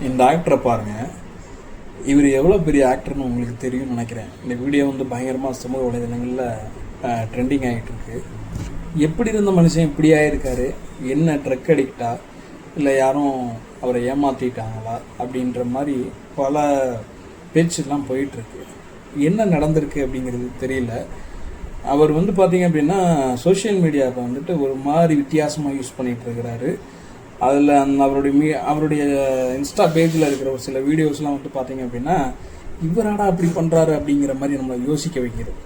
இந்த ஆக்டரை பாருங்கள். இவர் எவ்வளோ பெரிய ஆக்டர்னு உங்களுக்கு தெரியும்னு நினைக்கிறேன். இந்த வீடியோ வந்து பயங்கரமாக சமூக வலைதளங்களில் ட்ரெண்டிங் ஆகிட்டுருக்கு. எப்படி இருந்த மனுஷன் இப்படி ஆகிருக்காரு? என்ன ட்ரக் அடிக்டா இல்லை யாரும் அவரை ஏமாற்றிட்டாங்களா அப்படின்ற மாதிரி பல பேச்சுலாம் போயிட்டுருக்கு. என்ன நடந்திருக்கு அப்படிங்கிறது தெரியல. அவர் வந்து பார்த்திங்க அப்படின்னா சோஷியல் மீடியாவை வந்துட்டு ஒரு மாதிரி வித்தியாசமாக யூஸ் பண்ணிகிட்ருக்கிறாரு. அதில் அவருடைய இன்ஸ்டா பேஜில் இருக்கிற ஒரு சில வீடியோஸ்லாம் வந்து பார்த்திங்க அப்படின்னா இவராடா அப்படி பண்ணுறாரு அப்படிங்கிற மாதிரி நம்மளை யோசிக்க வைக்கிறது.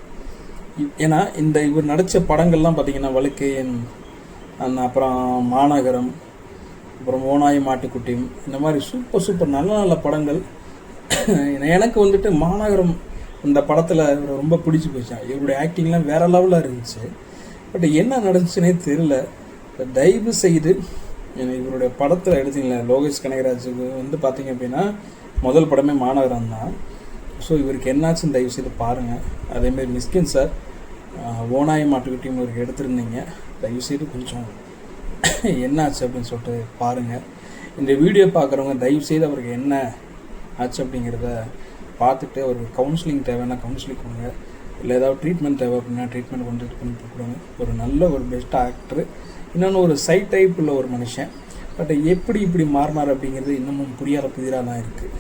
ஏன்னா இவர் நடித்த படங்கள்லாம் பார்த்திங்கன்னா வழுக்கையன், அப்புறம் மாநகரம், அப்புறம் ஓநாய் மாட்டுக்குட்டி, இந்த மாதிரி சூப்பர் நல்ல நல்ல படங்கள். எனக்கு வந்துட்டு மாநகரம் இந்த படத்தில் இவரை ரொம்ப பிடிச்சி போச்சு. இவருடைய ஆக்டிங்லாம் வேறு லெவலில் இருந்துச்சு. பட் என்ன நடந்துச்சுன்னே தெரியல. தயவு செய்து இவருடைய படத்தில் எடுத்தீங்களா, லோகேஷ் கனகராஜுக்கு வந்து பார்த்திங்க அப்படின்னா முதல் படமே மாநகரம் தான். ஸோ இவருக்கு என்னாச்சுன்னு தயவு செய்து பாருங்கள். அதேமாதிரி மிஸ்கின் சார் ஓநாய் மாட்டுக்கிட்டையும் இவருக்கு எடுத்திருந்தீங்க. தயவு செய்து கொஞ்சம் என்னாச்சு அப்படின்னு சொல்லிட்டு பாருங்கள். இந்த வீடியோ பார்க்குறவங்க தயவு செய்து அவருக்கு என்ன ஆச்சு அப்படிங்கிறத பார்த்துட்டு அவருக்கு கவுன்சிலிங் தேவைன்னா கவுன்சிலிங் கொடுங்க. இல்லை ஏதாவது ட்ரீட்மெண்ட் தேவை அப்படின்னா ட்ரீட்மெண்ட் கொண்டு கொடுங்க. ஒரு நல்ல ஒரு பெஸ்ட் ஆக்டரு. இன்னொன்று ஒரு சைட் டைப் உள்ள ஒரு மனுஷன். பட் எப்படி இப்படி மாறினார் அப்படிங்கிறது இன்னமும் புரியாத புதிராக தான் இருக்குது.